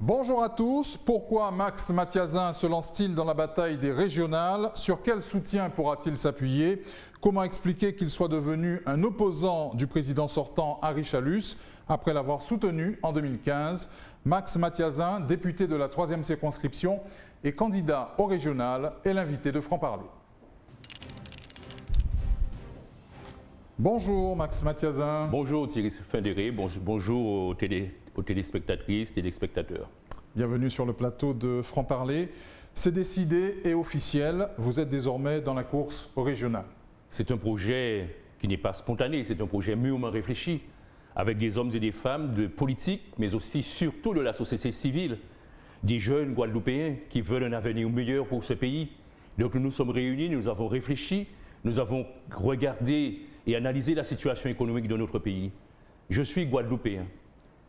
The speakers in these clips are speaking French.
Bonjour à tous. Pourquoi Max Mathiasin se lance-t-il dans la bataille des régionales? Sur quel soutien pourra-t-il s'appuyer? Comment expliquer qu'il soit devenu un opposant du président sortant Harry Chalus après l'avoir soutenu en 2015? Max Mathiasin, député de la 3e circonscription et candidat au régional, est l'invité de Franc-Parler. Bonjour Max Mathiasin. Bonjour Thierry Findéré, bonjour aux téléspectatrices, téléspectateurs. Bienvenue sur le plateau de Franc-Parler. C'est décidé et officiel, vous êtes désormais dans la course au régional. C'est un projet qui n'est pas spontané, c'est un projet mûrement réfléchi, avec des hommes et des femmes de politique, mais aussi surtout de la société civile, des jeunes Guadeloupéens qui veulent un avenir meilleur pour ce pays. Donc nous sommes réunis, nous avons réfléchi, nous avons regardé et analysé la situation économique de notre pays. Je suis Guadeloupéen.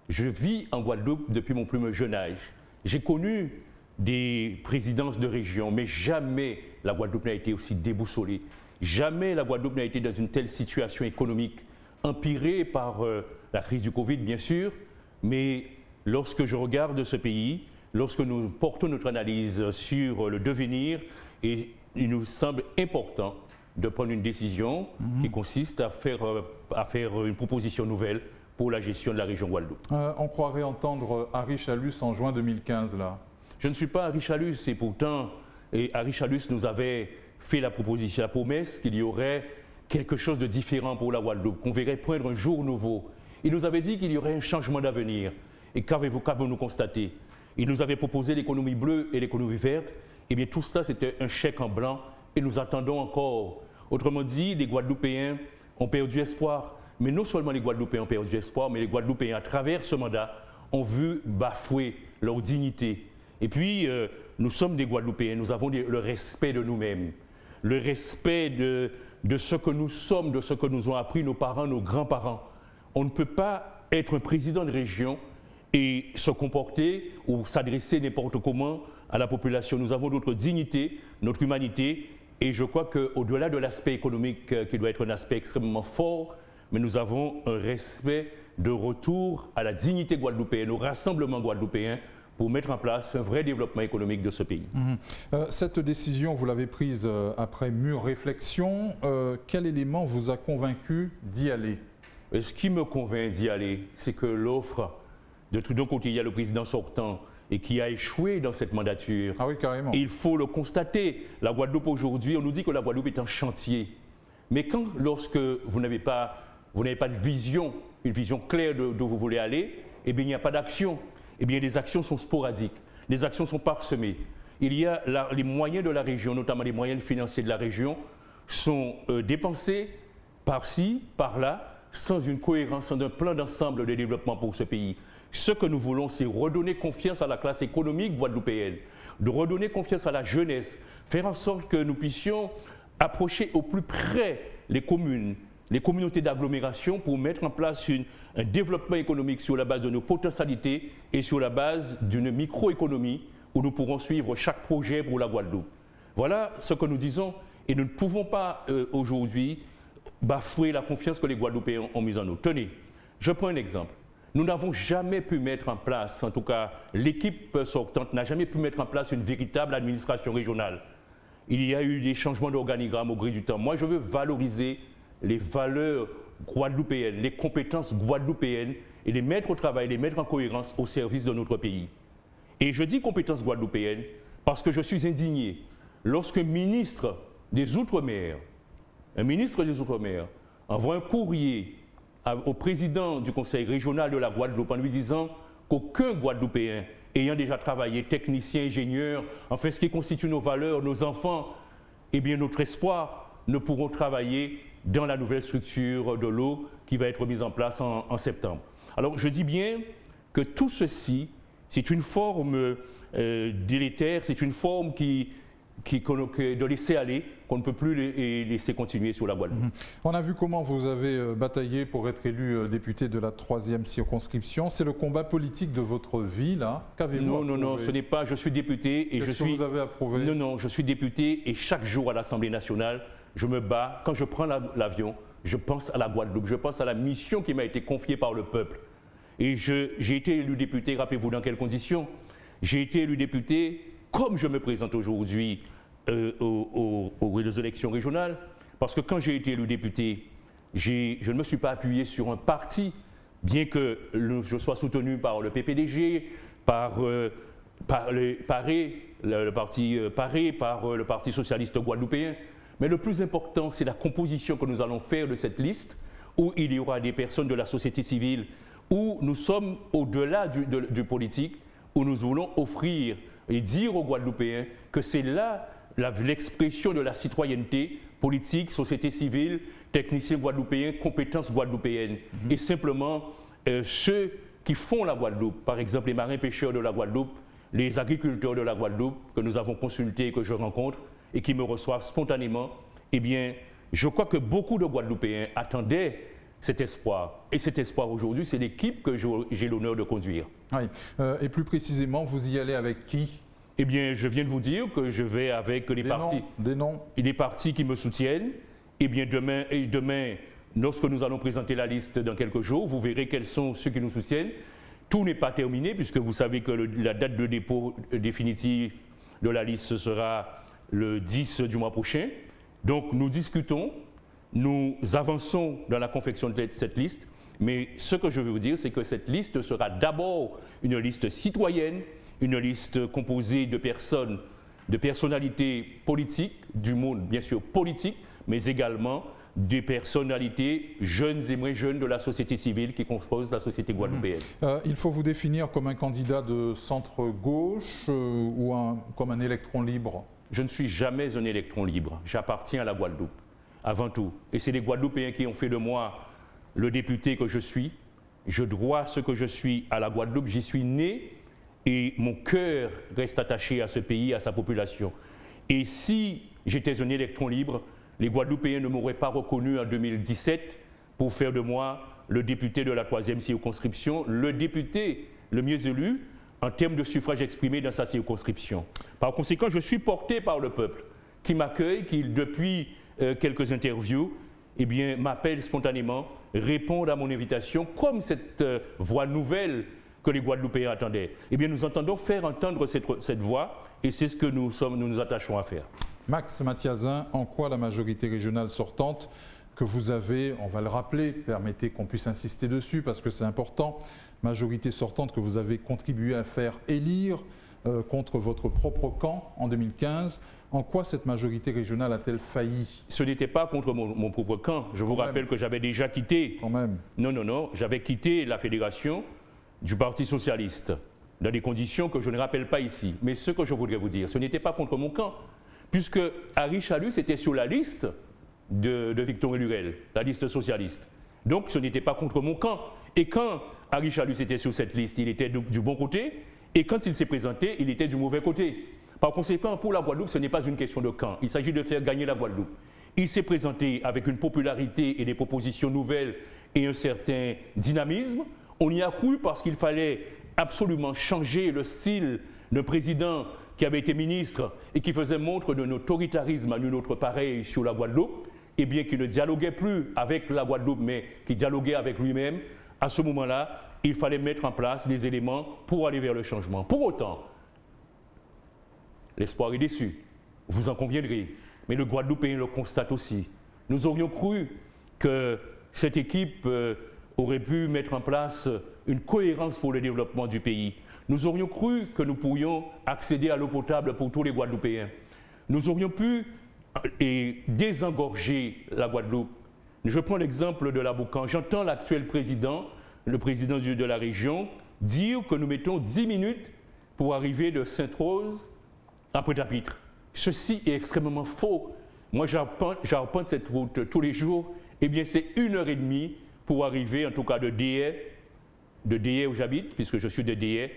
Je vis en Guadeloupe depuis mon plus jeune âge. J'ai connu des présidences de région, mais jamais la Guadeloupe n'a été aussi déboussolée. Jamais la Guadeloupe n'a été dans une telle situation économique, empirée par la crise du Covid, bien sûr. Mais lorsque je regarde ce pays, lorsque nous portons notre analyse sur le devenir, et il nous semble important de prendre une décision qui consiste à faire une proposition nouvelle pour la gestion de la région Guadeloupe. On croirait entendre Harry Chalus en juin 2015 là. Je ne suis pas Harry Chalus et pourtant Harry Chalus nous avait fait la proposition, la promesse qu'il y aurait quelque chose de différent pour la Guadeloupe, qu'on verrait poindre un jour nouveau. Il nous avait dit qu'il y aurait un changement d'avenir. Et qu'avons-nous constaté? Il nous avait proposé l'économie bleue et l'économie verte. Eh bien tout ça c'était un chèque en blanc et nous attendons encore. Autrement dit, les Guadeloupéens ont perdu espoir. Mais non seulement les Guadeloupéens ont perdu espoir, mais les Guadeloupéens, à travers ce mandat, ont vu bafouer leur dignité. Et puis, nous sommes des Guadeloupéens, nous avons le respect de nous-mêmes, le respect de ce que nous sommes, de ce que nous ont appris nos parents, nos grands-parents. On ne peut pas être un président de région et se comporter ou s'adresser n'importe comment à la population. Nous avons notre dignité, notre humanité, et je crois qu'au-delà de l'aspect économique, qui doit être un aspect extrêmement fort, mais nous avons un respect de retour à la dignité guadeloupéenne, au rassemblement guadeloupéen, pour mettre en place un vrai développement économique de ce pays. Cette décision, vous l'avez prise après mûre réflexion. Quel élément vous a convaincu d'y aller? Ce qui me convainc d'y aller, c'est que l'offre, de tout d'un côté, il y a le président sortant et qui a échoué dans cette mandature. Ah oui, carrément. Et il faut le constater. La Guadeloupe aujourd'hui, on nous dit que la Guadeloupe est en chantier. Mais lorsque vous n'avez pas de vision, une vision claire d'où vous voulez aller, eh bien il n'y a pas d'action. Eh bien les actions sont sporadiques, les actions sont parsemées. Il y a les moyens de la région, notamment les moyens financiers de la région, sont dépensés par-ci, par-là, sans une cohérence, sans un plan d'ensemble de développement pour ce pays. Ce que nous voulons, c'est redonner confiance à la classe économique guadeloupéenne, de redonner confiance à la jeunesse, faire en sorte que nous puissions approcher au plus près les communes, les communautés d'agglomération pour mettre en place un développement économique sur la base de nos potentialités et sur la base d'une microéconomie où nous pourrons suivre chaque projet pour la Guadeloupe. Voilà ce que nous disons et nous ne pouvons pas aujourd'hui bafouer la confiance que les Guadeloupéens ont mise en nous. Tenez, je prends un exemple. Nous n'avons jamais pu mettre en place, en tout cas l'équipe sortante n'a jamais pu mettre en place une véritable administration régionale. Il y a eu des changements d'organigramme au gré du temps. Moi, je veux valoriser les valeurs guadeloupéennes, les compétences guadeloupéennes et les mettre au travail, les mettre en cohérence au service de notre pays. Et je dis compétences guadeloupéennes parce que je suis indigné. Lorsque un ministre des Outre-mer envoie un courrier au président du conseil régional de la Guadeloupe en lui disant qu'aucun Guadeloupéen ayant déjà travaillé, technicien, ingénieur, enfin ce qui constitue nos valeurs, nos enfants, eh bien notre espoir, ne pourront travailler dans la nouvelle structure de l'eau qui va être mise en place en septembre. Alors je dis bien que tout ceci, c'est une forme délétère, c'est une forme de laisser aller, qu'on ne peut plus laisser continuer sur la Guadeloupe. On a vu comment vous avez bataillé pour être élu député de la 3e circonscription. C'est le combat politique de votre vie, là. Qu'avez-vous approuvé? Non, ce n'est pas. Je suis député et Qu'est-ce que vous avez approuvé? Non, je suis député et chaque jour à l'Assemblée nationale, je me bats. Quand je prends l'avion, je pense à la Guadeloupe, je pense à la mission qui m'a été confiée par le peuple. Et j'ai été élu député, rappelez-vous dans quelles conditions? J'ai été élu député comme je me présente aujourd'hui aux élections régionales, parce que quand j'ai été élu député, je ne me suis pas appuyé sur un parti, bien que je sois soutenu par le PPDG, par le parti Paré, par le Parti socialiste guadeloupéen. Mais le plus important, c'est la composition que nous allons faire de cette liste, où il y aura des personnes de la société civile, où nous sommes au-delà du politique, où nous voulons offrir et dire aux Guadeloupéens que c'est là l'expression de la citoyenneté politique, société civile, techniciens guadeloupéens, compétences guadeloupéennes. Et simplement, ceux qui font la Guadeloupe, par exemple les marins-pêcheurs de la Guadeloupe, les agriculteurs de la Guadeloupe que nous avons consultés et que je rencontre et qui me reçoivent spontanément, eh bien, je crois que beaucoup de Guadeloupéens attendaient cet espoir. Et cet espoir aujourd'hui, c'est l'équipe que j'ai l'honneur de conduire. Oui. Et plus précisément, vous y allez avec qui? Eh bien, je viens de vous dire que je vais avec les partis. Des noms. Et des partis qui me soutiennent. Eh bien, demain, lorsque nous allons présenter la liste dans quelques jours, vous verrez quels sont ceux qui nous soutiennent. Tout n'est pas terminé, puisque vous savez que la date de dépôt définitive de la liste sera le 10 du mois prochain. Donc, nous discutons, nous avançons dans la confection de cette liste. Mais ce que je veux vous dire, c'est que cette liste sera d'abord une liste citoyenne, une liste composée de personnes, de personnalités politiques, du monde bien sûr politique, mais également des personnalités jeunes et moins jeunes de la société civile qui composent la société guadeloupéenne. Il faut vous définir comme un candidat de centre-gauche ou comme un électron libre? Je ne suis jamais un électron libre. J'appartiens à la Guadeloupe, avant tout. Et c'est les Guadeloupéens qui ont fait de moi le député que je suis. Je dois ce que je suis à la Guadeloupe. J'y suis né et mon cœur reste attaché à ce pays, à sa population. Et si j'étais un électron libre, les Guadeloupéens ne m'auraient pas reconnu en 2017 pour faire de moi le député de la 3e circonscription, le député le mieux élu en termes de suffrage exprimé dans sa circonscription. Par conséquent, je suis porté par le peuple qui m'accueille, qui depuis quelques interviews, eh bien, m'appelle spontanément, répondent à mon invitation, comme cette voix nouvelle que les Guadeloupéens attendaient. Eh bien, nous entendons faire entendre cette voix et c'est ce que nous nous attachons à faire. Max Mathiazin, en quoi la majorité régionale sortante que vous avez, on va le rappeler, permettez qu'on puisse insister dessus parce que c'est important, majorité sortante que vous avez contribué à faire élire contre votre propre camp en 2015, en quoi cette majorité régionale a-t-elle failli? Ce n'était pas contre mon propre camp. Je vous rappelle que j'avais déjà quitté. Quand même. Non, j'avais quitté la fédération du Parti socialiste dans des conditions que je ne rappelle pas ici. Mais ce que je voudrais vous dire, ce n'était pas contre mon camp, puisque Harry Chalus était sur la liste de Victor Lurel, la liste socialiste. Donc ce n'était pas contre mon camp. Et quand Harry Chalus était sur cette liste, il était du bon côté, et quand il s'est présenté, il était du mauvais côté. Par conséquent, pour la Guadeloupe, ce n'est pas une question de camp. Il s'agit de faire gagner la Guadeloupe. Il s'est présenté avec une popularité et des propositions nouvelles et un certain dynamisme. On y a cru parce qu'il fallait absolument changer le style d'un président qui avait été ministre et qui faisait montre d'un autoritarisme à nul autre pareil sur la Guadeloupe, et bien qu'il ne dialoguait plus avec la Guadeloupe, mais qui dialoguait avec lui-même. À ce moment-là, il fallait mettre en place des éléments pour aller vers le changement. Pour autant, l'espoir est déçu, vous en conviendrez, mais le Guadeloupéen le constate aussi. Nous aurions cru que cette équipe aurait pu mettre en place une cohérence pour le développement du pays. Nous aurions cru que nous pourrions accéder à l'eau potable pour tous les Guadeloupéens. Nous aurions pu désengorger la Guadeloupe. Je prends l'exemple de l'Aboucan. J'entends l'actuel président, le président de la région, dire que nous mettons 10 minutes pour arriver de Sainte-Rose à Pointe-à-Pitre. Ceci est extrêmement faux. Moi, j'arpente cette route tous les jours. Eh bien, c'est 1h30 pour arriver, en tout cas de Déhais où j'habite, puisque je suis de Déhais,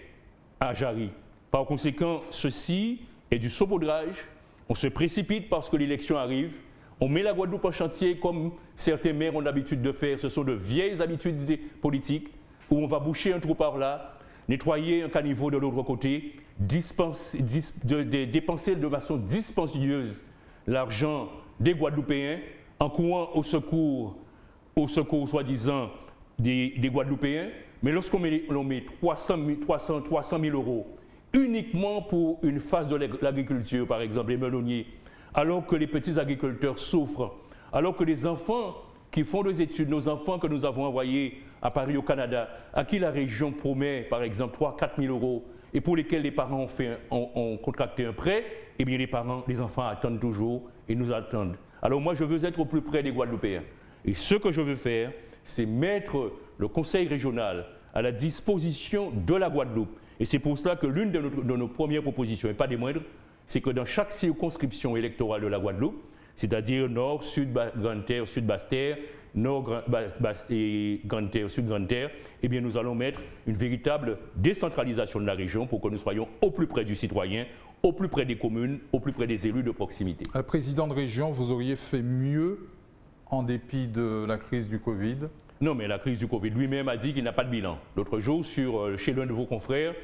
à Jarry. Par conséquent, ceci est du saupoudrage. On se précipite parce que l'élection arrive. On met la Guadeloupe en chantier comme certains maires ont l'habitude de faire. Ce sont de vieilles habitudes politiques où on va boucher un trou par là, nettoyer un caniveau de l'autre côté, dépenser de façon dispendieuse l'argent des Guadeloupéens en courant au secours soi-disant des Guadeloupéens. Mais lorsqu'on met 300 000 euros uniquement pour une phase de l'agriculture, par exemple, les melonniers, alors que les petits agriculteurs souffrent, alors que les enfants qui font des études, nos enfants que nous avons envoyés à Paris au Canada, à qui la région promet, par exemple, 3 000 à 4 000 euros, et pour lesquels les parents ont contracté un prêt, eh bien les enfants attendent toujours et nous attendent. Alors moi, je veux être au plus près des Guadeloupéens. Et ce que je veux faire, c'est mettre le Conseil régional à la disposition de la Guadeloupe. Et c'est pour ça que l'une de nos premières propositions, et pas des moindres, c'est que dans chaque circonscription électorale de la Guadeloupe, c'est-à-dire Nord, Sud, Grande-Terre, Sud, Basse-Terre, Nord, et Grande-Terre, Sud, Grande-Terre, eh bien nous allons mettre une véritable décentralisation de la région pour que nous soyons au plus près du citoyen, au plus près des communes, au plus près des élus de proximité. Président de région, vous auriez fait mieux en dépit de la crise du Covid? Non, mais la crise du Covid, lui-même a dit qu'il n'a pas de bilan. L'autre jour, chez l'un de vos confrères,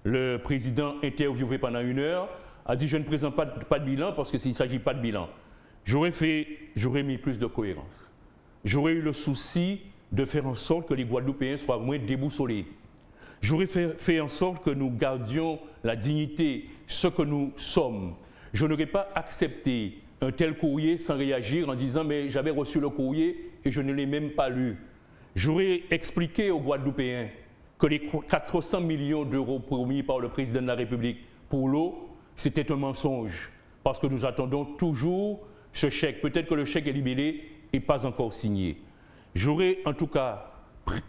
le président interviewé pendant 1 heure a dit « Je ne présente pas de bilan parce qu'il ne s'agit pas de bilan ». J'aurais mis plus de cohérence. J'aurais eu le souci de faire en sorte que les Guadeloupéens soient moins déboussolés. J'aurais fait en sorte que nous gardions la dignité, ce que nous sommes. Je n'aurais pas accepté un tel courrier sans réagir en disant « mais j'avais reçu le courrier et je ne l'ai même pas lu ». J'aurais expliqué aux Guadeloupéens que les 400 millions d'euros promis par le président de la République pour l'eau, c'était un mensonge, parce que nous attendons toujours ce chèque. Peut-être que le chèque est libellé et pas encore signé. J'aurais en tout cas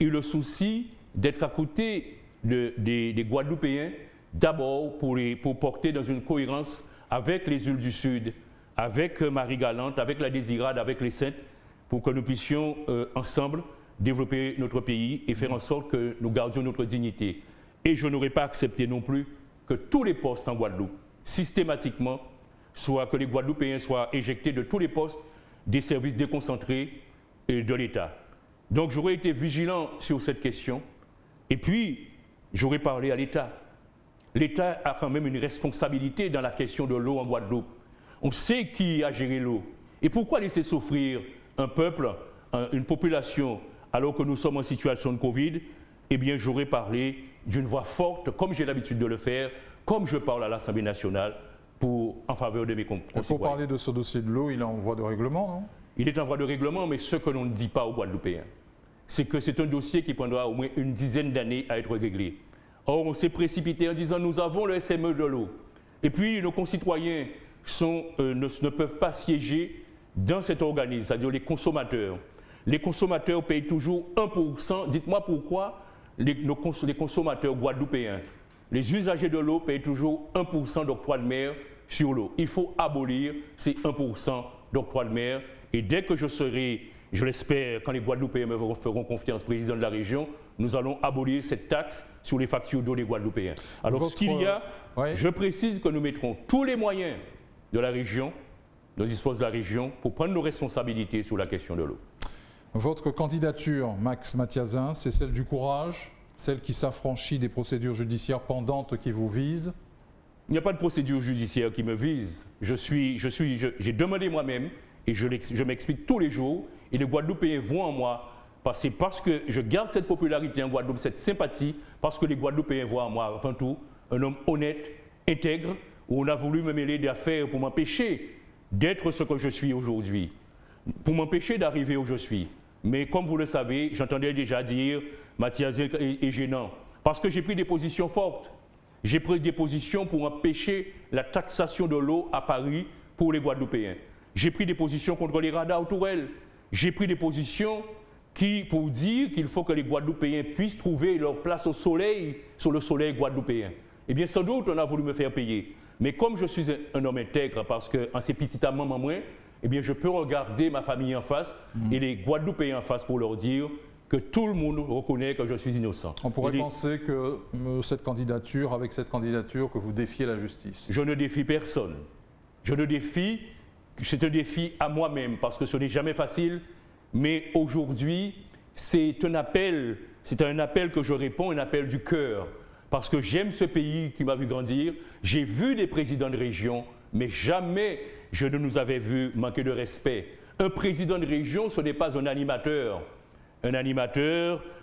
eu le souci d'être à côté des Guadeloupéens, d'abord pour porter dans une cohérence avec les îles du Sud, avec Marie-Galante, avec la Désirade, avec les Saintes, pour que nous puissions ensemble développer notre pays et faire en sorte que nous gardions notre dignité. Et je n'aurais pas accepté non plus que tous les postes en Guadeloupe, systématiquement, soit que les Guadeloupéens soient éjectés de tous les postes des services déconcentrés de l'État. Donc j'aurais été vigilant sur cette question et puis j'aurais parlé à l'État. L'État a quand même une responsabilité dans la question de l'eau en Guadeloupe. On sait qui a géré l'eau. Et pourquoi laisser souffrir un peuple, une population, alors que nous sommes en situation de Covid? Eh bien, j'aurais parlé d'une voix forte, comme j'ai l'habitude de le faire, comme je parle à l'Assemblée nationale, en faveur de mes concitoyens. Pour parler de ce dossier de l'eau, il est en voie de règlement, non? Il est en voie de règlement, mais ce que l'on ne dit pas aux Guadeloupéens, c'est que c'est un dossier qui prendra au moins une dizaine d'années à être réglé. Or, on s'est précipité en disant nous avons le SME de l'eau. Et puis, nos concitoyens ne peuvent pas siéger dans cet organisme, c'est-à-dire les consommateurs. Les consommateurs payent toujours 1%. Dites-moi pourquoi les consommateurs guadeloupéens, les usagers de l'eau payent toujours 1% d'octroi de mer sur l'eau. Il faut abolir ces 1% d'octroi de mer. Et dès que je serai, je l'espère, quand les Guadeloupéens me feront confiance, président de la région, nous allons abolir cette taxe sur les factures d'eau des Guadeloupéens. Alors, ce qu'il y a, je précise que nous mettrons tous les moyens de la région, nous disposons de la région, pour prendre nos responsabilités sur la question de l'eau. Votre candidature, Max Mathiazin, c'est celle du courage, celle qui s'affranchit des procédures judiciaires pendantes qui vous visent? Il n'y a pas de procédure judiciaire qui me vise. J'ai demandé moi-même, et je m'explique tous les jours, et les Guadeloupéens vont en moi, parce que je garde cette popularité en Guadeloupe, cette sympathie, parce que les Guadeloupéens voient en moi, avant tout, un homme honnête, intègre, où on a voulu me mêler d'affaires pour m'empêcher d'être ce que je suis aujourd'hui, pour m'empêcher d'arriver où je suis. Mais comme vous le savez, j'entendais déjà dire Mathiazin est gênant, parce que j'ai pris des positions fortes. J'ai pris des positions pour empêcher la taxation de l'eau à Paris pour les Guadeloupéens. J'ai pris des positions contre les radars Tourelle. J'ai pris des positions pour dire qu'il faut que les Guadeloupéens puissent trouver leur place au soleil, sur le soleil guadeloupéen. Eh bien, sans doute, on a voulu me faire payer. Mais comme je suis un homme intègre, parce qu'en ces petits amants moins, eh bien, je peux regarder ma famille en face et les Guadeloupéens en face pour leur dire que tout le monde reconnaît que je suis innocent. On pourrait penser que avec cette candidature, que vous défiez la justice. Je ne défie personne. C'est un défi à moi-même, parce que ce n'est jamais facile, mais aujourd'hui, c'est un appel que je réponds, un appel du cœur, parce que j'aime ce pays qui m'a vu grandir. J'ai vu des présidents de région, mais jamais je ne nous avais vu manquer de respect. Un président de région, ce n'est pas un animateur,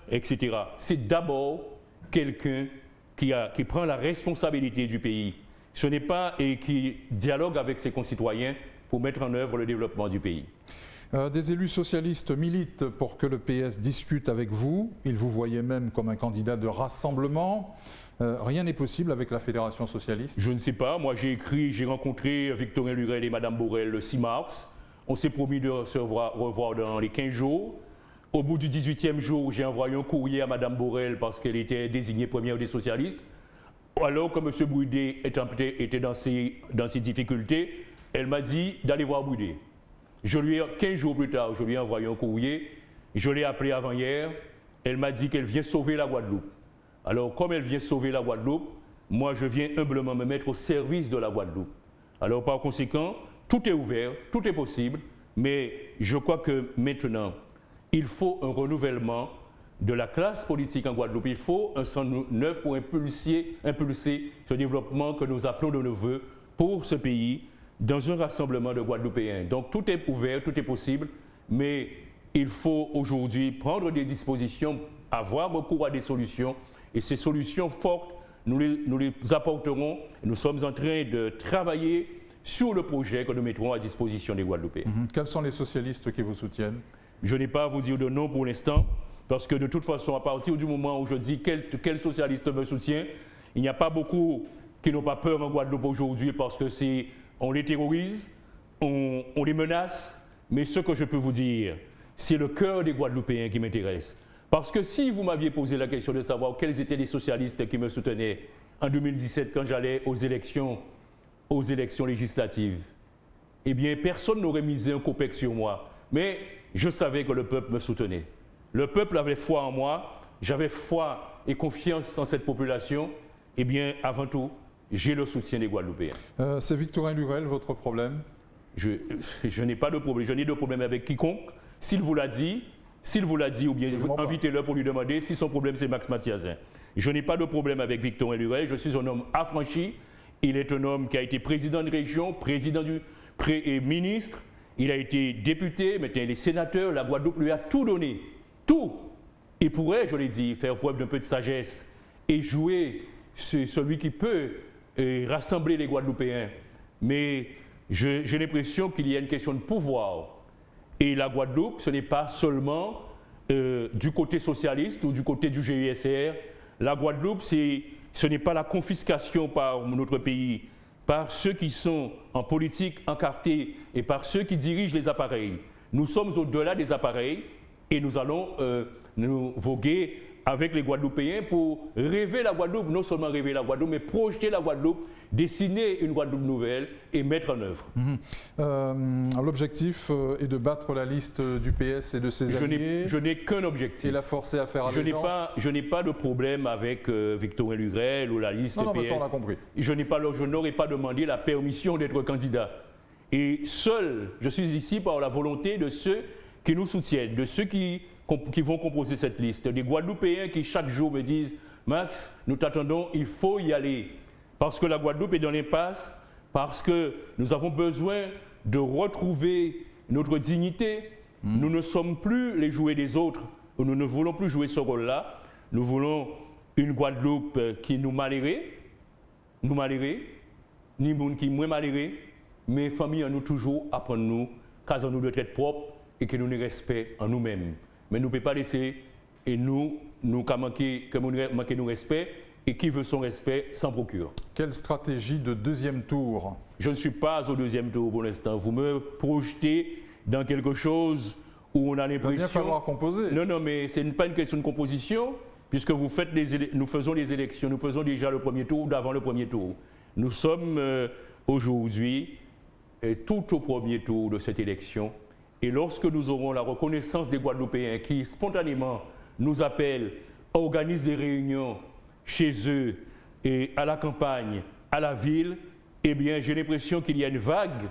etc. C'est d'abord quelqu'un qui prend la responsabilité du pays. Ce n'est pas et qui dialogue avec ses concitoyens pour mettre en œuvre le développement du pays. Des élus socialistes militent pour que le PS discute avec vous. Ils vous voyaient même comme un candidat de rassemblement. Rien n'est possible avec la Fédération socialiste? Je ne sais pas. Moi, j'ai rencontré Victorin Lurel et Mme Borel le 6 mars. On s'est promis de se revoir dans les 15 jours. Au bout du 18e jour, j'ai envoyé un courrier à Mme Borel parce qu'elle était désignée première des socialistes. Alors que M. Bouidé était dans ses difficultés, elle m'a dit d'aller voir Bouidé. 15 jours plus tard, je lui ai envoyé un courrier. Je l'ai appelé avant-hier. Elle m'a dit qu'elle vient sauver la Guadeloupe. Alors, comme elle vient sauver la Guadeloupe, moi, je viens humblement me mettre au service de la Guadeloupe. Alors, par conséquent, tout est ouvert, tout est possible, mais je crois que maintenant, il faut un renouvellement de la classe politique en Guadeloupe. Il faut un sang neuf pour impulser ce développement que nous appelons de nos voeux pour ce pays dans un rassemblement de Guadeloupéens. Donc, tout est ouvert, tout est possible, mais il faut aujourd'hui prendre des dispositions, avoir recours à des solutions. Et ces solutions fortes, nous les apporterons. Nous sommes en train de travailler sur le projet que nous mettrons à disposition des Guadeloupéens. Quels sont les socialistes qui vous soutiennent? Je n'ai pas à vous dire de nom pour l'instant, parce que de toute façon, à partir du moment où je dis quel socialiste me soutient, il n'y a pas beaucoup qui n'ont pas peur en Guadeloupe aujourd'hui parce que on les terrorise, on les menace. Mais ce que je peux vous dire, c'est le cœur des Guadeloupéens qui m'intéresse. Parce que si vous m'aviez posé la question de savoir quels étaient les socialistes qui me soutenaient en 2017 quand j'allais aux élections législatives, eh bien personne n'aurait misé un copec sur moi. Mais je savais que le peuple me soutenait. Le peuple avait foi en moi, j'avais foi et confiance en cette population. Eh bien, avant tout, j'ai le soutien des Guadeloupéens. C'est Victorin Lurel, votre problème? Je n'ai pas de problème. Je n'ai de problème avec quiconque. S'il vous l'a dit, ou bien invitez-le pour lui demander si son problème c'est Max Mathiasin. Je n'ai pas de problème avec Victorin Lurel. Je suis un homme affranchi. Il est un homme qui a été président de région, président et ministre. Il a été député, maintenant il est sénateur. La Guadeloupe lui a tout donné. Tout. Il pourrait, je l'ai dit, faire preuve d'un peu de sagesse et jouer celui qui peut rassembler les Guadeloupéens. Mais j'ai l'impression qu'il y a une question de pouvoir. Et la Guadeloupe, ce n'est pas seulement du côté socialiste ou du côté du GISR. La Guadeloupe, ce n'est pas la confiscation par notre pays, par ceux qui sont en politique encartés et par ceux qui dirigent les appareils. Nous sommes au-delà des appareils et nous allons nous voguer avec les Guadeloupéens pour rêver la Guadeloupe, non seulement rêver la Guadeloupe, mais projeter la Guadeloupe, dessiner une Guadeloupe nouvelle et mettre en œuvre. L'objectif est de battre la liste du PS et de ses alliés. Je n'ai qu'un objectif. Et la forcer à faire allégeance. Je n'ai pas de problème avec Victorin Lurel ou la liste PS. Non, mais ça on a compris. Je n'aurais pas demandé la permission d'être candidat. Et seul, je suis ici par la volonté de ceux qui nous soutiennent, de ceux qui vont composer cette liste, des Guadeloupéens qui chaque jour me disent « Max, nous t'attendons, il faut y aller ». Parce que la Guadeloupe est dans l'impasse, parce que nous avons besoin de retrouver notre dignité. Nous ne sommes plus les jouets des autres, nous ne voulons plus jouer ce rôle-là. Nous voulons une Guadeloupe qui nous malheureux, ni monde qui moins malheureux, mais famille en nous toujours apprendre nous, qu'à nous de traite propre et que nous nous respect en nous-mêmes. Mais nous ne pouvons pas laisser et nous manquer nos respect et qui veut son respect s'en procure. Quelle stratégie de deuxième tour? Je ne suis pas au deuxième tour pour l'instant. Vous me projetez dans quelque chose où on a l'impression... Il va bien falloir composer. Non, mais ce n'est pas une question de composition, puisque nous faisons les élections, nous faisons déjà le premier tour d'avant le premier tour. Nous sommes aujourd'hui tout au premier tour de cette élection. Et lorsque nous aurons la reconnaissance des Guadeloupéens qui spontanément nous appellent, organisent des réunions chez eux et à la campagne, à la ville, eh bien j'ai l'impression qu'il y a une vague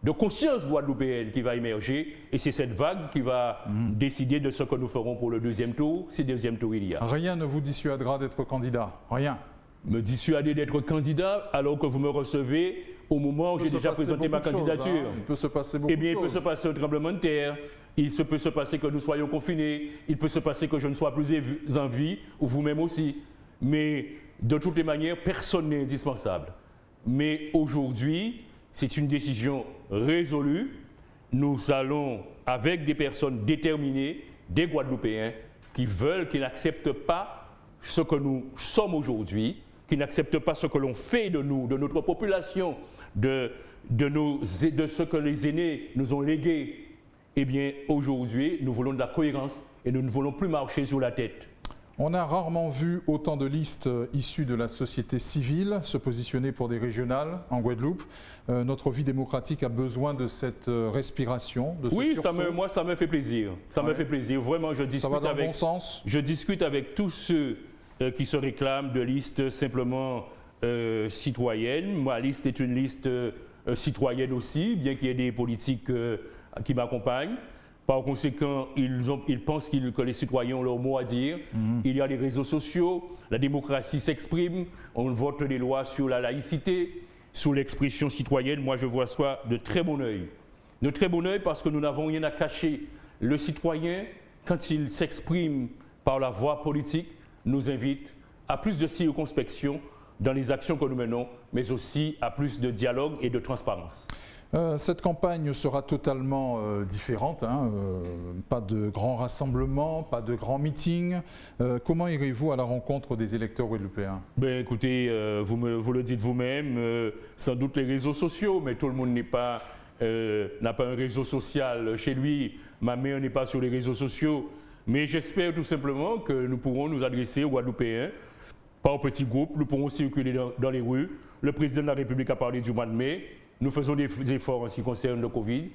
de conscience guadeloupéenne qui va émerger et c'est cette vague qui va décider de ce que nous ferons pour le deuxième tour, si deuxième tour il y a. Rien ne vous dissuadera d'être candidat, rien. Me dissuader d'être candidat alors que vous me recevez au moment où j'ai déjà présenté ma candidature. Il peut se passer beaucoup de choses. Eh bien, il peut se passer un tremblement de terre, peut se passer que nous soyons confinés, il peut se passer que je ne sois plus en vie, ou vous-même aussi. Mais de toutes les manières, personne n'est indispensable. Mais aujourd'hui, c'est une décision résolue. Nous allons, avec des personnes déterminées, des Guadeloupéens, qui veulent, qui n'acceptent pas ce que nous sommes aujourd'hui, qui n'acceptent pas ce que l'on fait de nous, de notre population, de ce que les aînés nous ont légué. Eh bien, aujourd'hui, nous voulons de la cohérence et nous ne voulons plus marcher sur la tête. On a rarement vu autant de listes issues de la société civile se positionner pour des régionales en Guadeloupe. Notre vie démocratique a besoin de cette respiration, de ce sursaut. Moi, ça me fait plaisir. Ça me fait plaisir. Vraiment, je discute, ça va dans le bon sens. Je discute avec tous ceux qui se réclament de listes simplement citoyennes. Ma liste est une liste citoyenne aussi, bien qu'il y ait des politiques qui m'accompagnent. Par conséquent, ils pensent que les citoyens ont leur mot à dire. Il y a les réseaux sociaux, la démocratie s'exprime, on vote des lois sur la laïcité, sur l'expression citoyenne. Moi, je vois ça de très bon œil. De très bon œil parce que nous n'avons rien à cacher. Le citoyen, quand il s'exprime par la voie politique, nous invite à plus de circonspection dans les actions que nous menons, mais aussi à plus de dialogue et de transparence. Cette campagne sera totalement différente, hein, pas de grands rassemblements, pas de grands meetings. Comment irez-vous à la rencontre des électeurs guadeloupéens? Ben, écoutez, vous le dites vous-même, sans doute les réseaux sociaux, mais tout le monde n'a pas un réseau social chez lui. Ma mère n'est pas sur les réseaux sociaux. Mais j'espère tout simplement que nous pourrons nous adresser aux Guadeloupéens par petits groupes. Nous pourrons circuler dans les rues. Le président de la République a parlé du mois de mai. Nous faisons des efforts en ce qui concerne le Covid.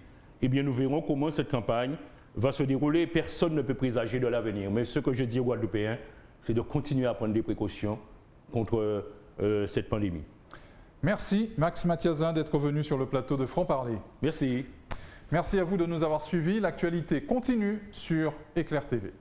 Eh bien, nous verrons comment cette campagne va se dérouler. Personne ne peut présager de l'avenir. Mais ce que je dis aux Guadeloupéens, c'est de continuer à prendre des précautions contre cette pandémie. Merci Max Mathiazin d'être venu sur le plateau de Franc-Parler. Merci. Merci à vous de nous avoir suivis. L'actualité continue sur Éclair TV.